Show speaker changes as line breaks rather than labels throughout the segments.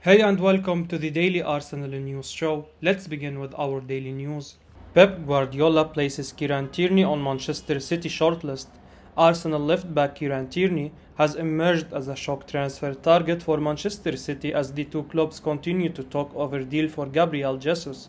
Hey and welcome to the Daily Arsenal News Show. Let's begin with our daily news. Pep Guardiola places Kieran Tierney on Manchester City shortlist. Arsenal left-back Kieran Tierney has emerged as a shock transfer target for Manchester City as the two clubs continue to talk over deal for Gabriel Jesus.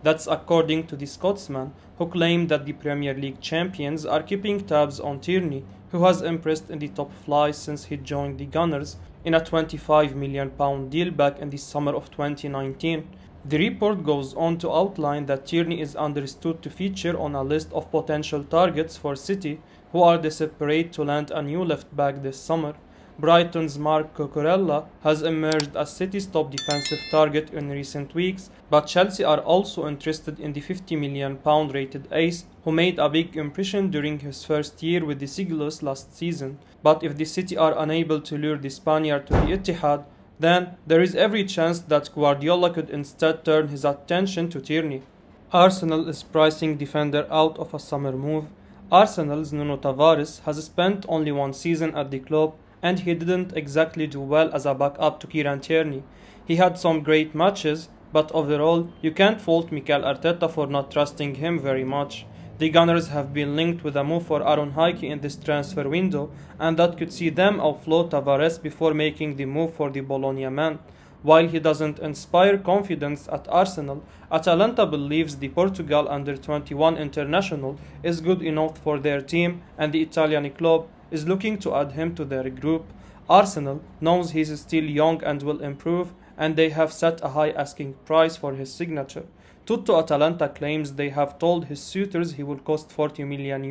That's according to the Scotsman, who claimed that the Premier League champions are keeping tabs on Tierney, who has impressed in the top flight since he joined the Gunners in a £25 million deal back in the summer of 2019. The report goes on to outline that Tierney is understood to feature on a list of potential targets for City, who are desperate to land a new left-back this summer. Brighton's Marc Cucurella has emerged as City's top defensive target in recent weeks, but Chelsea are also interested in the £50 million rated ace, who made a big impression during his first year with the Seagulls last season. But if the City are unable to lure the Spaniard to the Etihad, then there is every chance that Guardiola could instead turn his attention to Tierney. Arsenal is pricing defender out of a summer move. Arsenal's Nuno Tavares has spent only one season at the club, and he didn't exactly do well as a backup to Kieran Tierney. He had some great matches, but overall, you can't fault Mikel Arteta for not trusting him very much. The Gunners have been linked with a move for Aaron Hickey in this transfer window, and that could see them offload Tavares before making the move for the Bologna man. While he doesn't inspire confidence at Arsenal, Atalanta believes the Portugal under-21 international is good enough for their team, and the Italian club is looking to add him to their group. Arsenal knows he's still young and will improve, and they have set a high asking price for his signature. Tutto Atalanta claims they have told his suitors he will cost €40 million.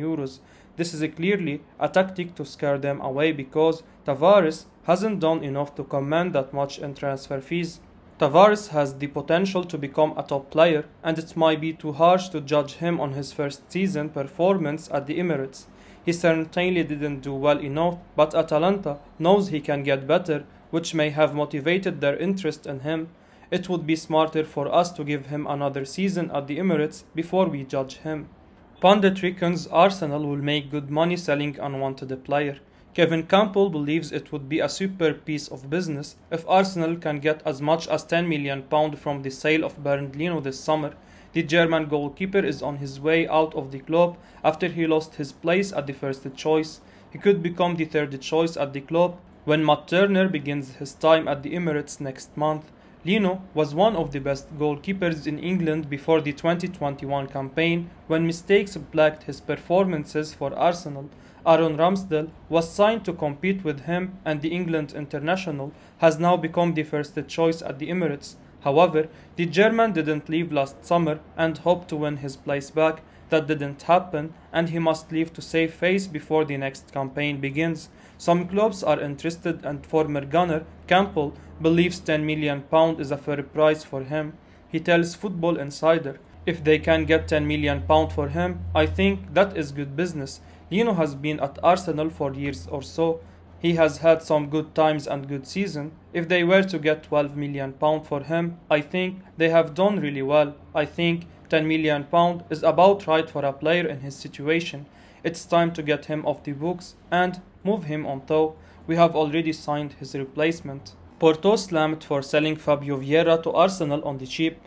This is clearly a tactic to scare them away because Tavares hasn't done enough to command that much in transfer fees. Tavares has the potential to become a top player, and it might be too harsh to judge him on his first season performance at the Emirates. He certainly didn't do well enough, but Atalanta knows he can get better, which may have motivated their interest in him. It would be smarter for us to give him another season at the Emirates before we judge him. Pundit reckons Arsenal will make good money selling unwanted player. Kevin Campbell believes it would be a super piece of business if Arsenal can get as much as £10 million from the sale of Bernd Leno this summer. The German goalkeeper is on his way out of the club after he lost his place at the first choice. He could become the third choice at the club when Matt Turner begins his time at the Emirates next month. Leno was one of the best goalkeepers in England before the 2021 campaign when mistakes plagued his performances for Arsenal. Aaron Ramsdale was signed to compete with him, and the England international has now become the first choice at the Emirates. However, the German didn't leave last summer and hoped to win his place back. That didn't happen, and he must leave to save face before the next campaign begins. Some clubs are interested, and former gunner Campbell believes £10 million is a fair price for him. He tells Football Insider, "If they can get £10 million for him, I think that is good business." Leno has been at Arsenal for years or so. He has had some good times and good season. If they were to get £12 million for him, I think they have done really well. I think £10 million is about right for a player in his situation. It's time to get him off the books and move him on though. We have already signed his replacement. Porto slammed for selling Fabio Vieira to Arsenal on the cheap.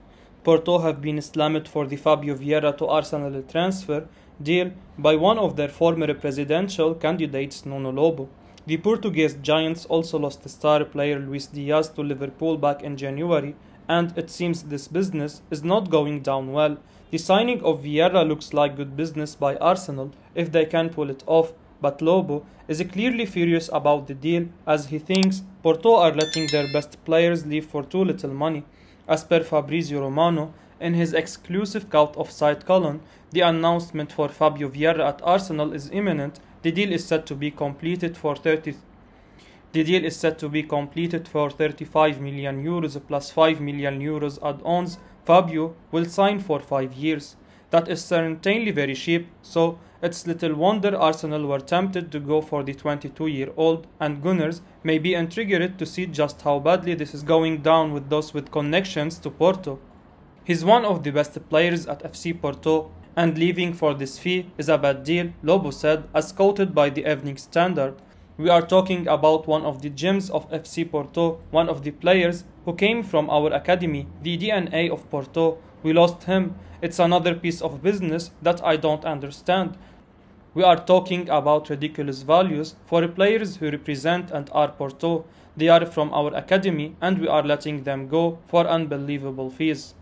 Porto have been slammed for the Fabio Vieira to Arsenal transfer deal by one of their former presidential candidates, Nuno Lobo. The Portuguese giants also lost star player Luis Diaz to Liverpool back in January, and it seems this business is not going down well. The signing of Vieira looks like good business by Arsenal if they can pull it off, but Lobo is clearly furious about the deal as he thinks Porto are letting their best players leave for too little money. As per Fabrizio Romano, in his exclusive Out of Sight column, the announcement for Fabio Vieira at Arsenal is imminent. The deal is set to be completed for €35 million plus €5 million add-ons. Fabio will sign for 5 years. That is certainly very cheap, so it's little wonder Arsenal were tempted to go for the 22-year-old, and Gunners may be intrigued to see just how badly this is going down with those with connections to Porto. He's one of the best players at FC Porto, and leaving for this fee is a bad deal, Lobo said, as quoted by the Evening Standard. We are talking about one of the gems of FC Porto, one of the players who came from our academy, the DNA of Porto. We lost him. It's another piece of business that I don't understand. We are talking about ridiculous values for players who represent and are Porto. They are from our academy and we are letting them go for unbelievable fees.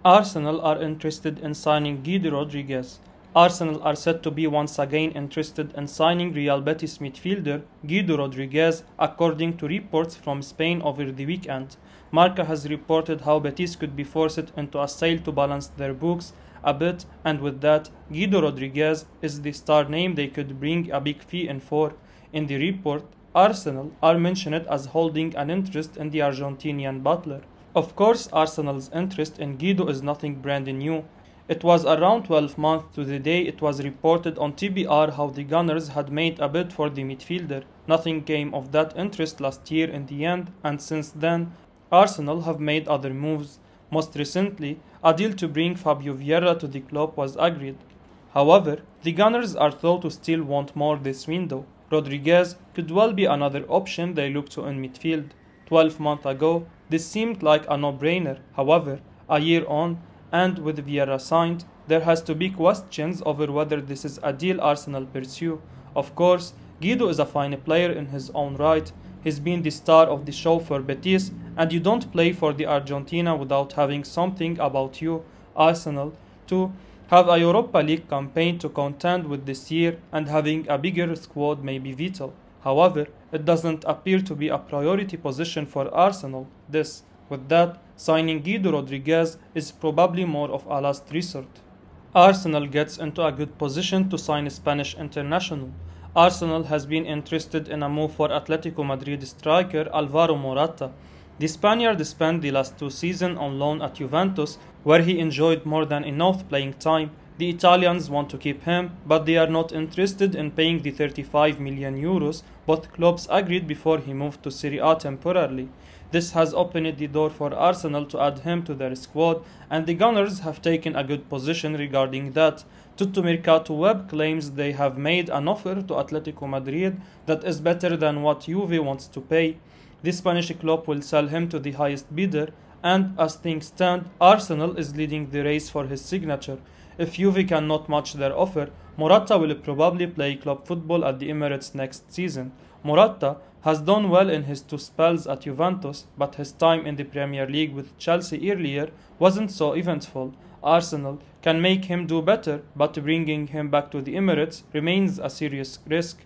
Arsenal are interested in signing Guido Rodriguez. Arsenal are said to be once again interested in signing Real Betis midfielder Guido Rodriguez, according to reports from Spain over the weekend. Marca has reported how Betis could be forced into a sale to balance their books a bit, and with that, Guido Rodriguez is the star name they could bring a big fee in for. In the report, Arsenal are mentioned as holding an interest in the Argentinian battler. Of course, Arsenal's interest in Guido is nothing brand new. It was around 12 months to the day it was reported on TBR how the Gunners had made a bid for the midfielder. Nothing came of that interest last year in the end, and since then, Arsenal have made other moves. Most recently, a deal to bring Fabio Vieira to the club was agreed. However, the Gunners are thought to still want more this window. Rodriguez could well be another option they look to in midfield. 12 months ago, this seemed like a no-brainer. However, a year on, and with Vieira signed, there has to be questions over whether this is a deal Arsenal pursue. Of course, Guido is a fine player in his own right. He's been the star of the show for Betis, and you don't play for the Argentina without having something about you. Arsenal, too, have a Europa League campaign to contend with this year, and having a bigger squad may be vital. However, it doesn't appear to be a priority position for Arsenal. With that, signing Guido Rodriguez is probably more of a last resort. Arsenal gets into a good position to sign a Spanish international. Arsenal has been interested in a move for Atletico Madrid striker Alvaro Morata. The Spaniard spent the last 2 seasons on loan at Juventus, where he enjoyed more than enough playing time. The Italians want to keep him, but they are not interested in paying the 35 million euros both clubs agreed before he moved to Serie A temporarily. This has opened the door for Arsenal to add him to their squad, and the Gunners have taken a good position regarding that. Tuttomercato Web claims they have made an offer to Atletico Madrid that is better than what Juve wants to pay. The Spanish club will sell him to the highest bidder, and as things stand, Arsenal is leading the race for his signature. If Juve cannot match their offer, Morata will probably play club football at the Emirates next season. Morata has done well in his 2 spells at Juventus, but his time in the Premier League with Chelsea earlier wasn't so eventful. Arsenal can make him do better, but bringing him back to the Emirates remains a serious risk.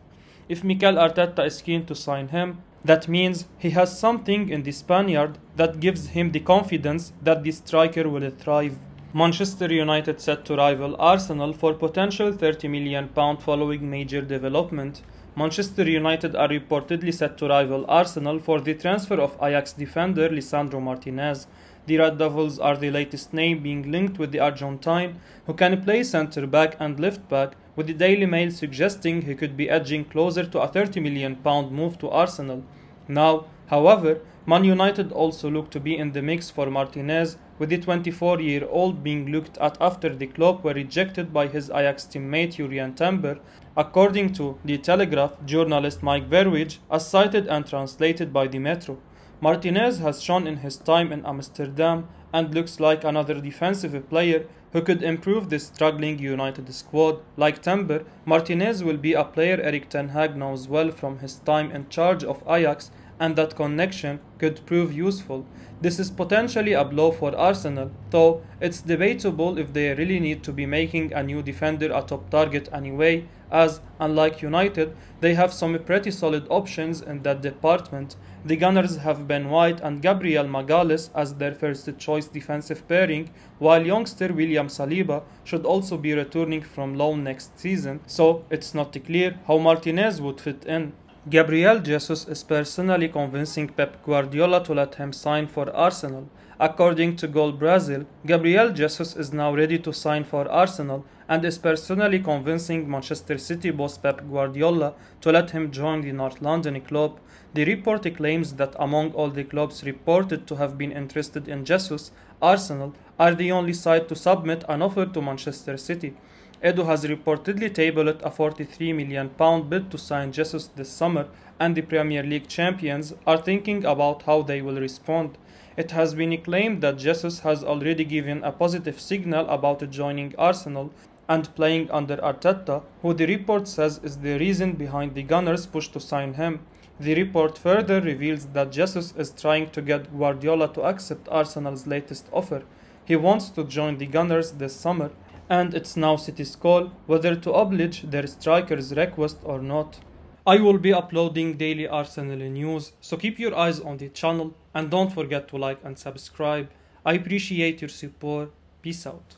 If Mikel Arteta is keen to sign him, that means he has something in the Spaniard that gives him the confidence that the striker will thrive. Manchester United set to rival Arsenal for potential £30 million following major development. Manchester United are reportedly set to rival Arsenal for the transfer of Ajax defender Lisandro Martinez. The Red Devils are the latest name being linked with the Argentine, who can play centre-back and left-back, with the Daily Mail suggesting he could be edging closer to a £30 million move to Arsenal. Now, however, Man United also look to be in the mix for Martinez, with the 24-year-old being looked at after the club were rejected by his Ajax teammate Julian Timber, according to The Telegraph journalist Mike Verwij, as cited and translated by the Metro. Martinez has shown in his time in Amsterdam and looks like another defensive player who could improve the struggling United squad. Like Timber, Martinez will be a player Erik ten Hag knows well from his time in charge of Ajax, and that connection could prove useful. This is potentially a blow for Arsenal, though it's debatable if they really need to be making a new defender a top target anyway, as, unlike United, they have some pretty solid options in that department. The Gunners have Ben White and Gabriel Magalhaes as their first choice defensive pairing, while youngster William Saliba should also be returning from loan next season, so it's not clear how Martinez would fit in. Gabriel Jesus is personally convincing Pep Guardiola to let him sign for Arsenal. According to Goal Brazil, Gabriel Jesus is now ready to sign for Arsenal and is personally convincing Manchester City boss Pep Guardiola to let him join the North London club. The report claims that among all the clubs reported to have been interested in Jesus, Arsenal are the only side to submit an offer to Manchester City. Edu has reportedly tabled a £43 million bid to sign Jesus this summer, and the Premier League champions are thinking about how they will respond. It has been claimed that Jesus has already given a positive signal about joining Arsenal and playing under Arteta, who the report says is the reason behind the Gunners' push to sign him. The report further reveals that Jesus is trying to get Guardiola to accept Arsenal's latest offer. He wants to join the Gunners this summer, and it's now City's call whether to oblige their striker's request or not. I will be uploading daily Arsenal news, so keep your eyes on the channel and don't forget to like and subscribe. I appreciate your support. Peace out.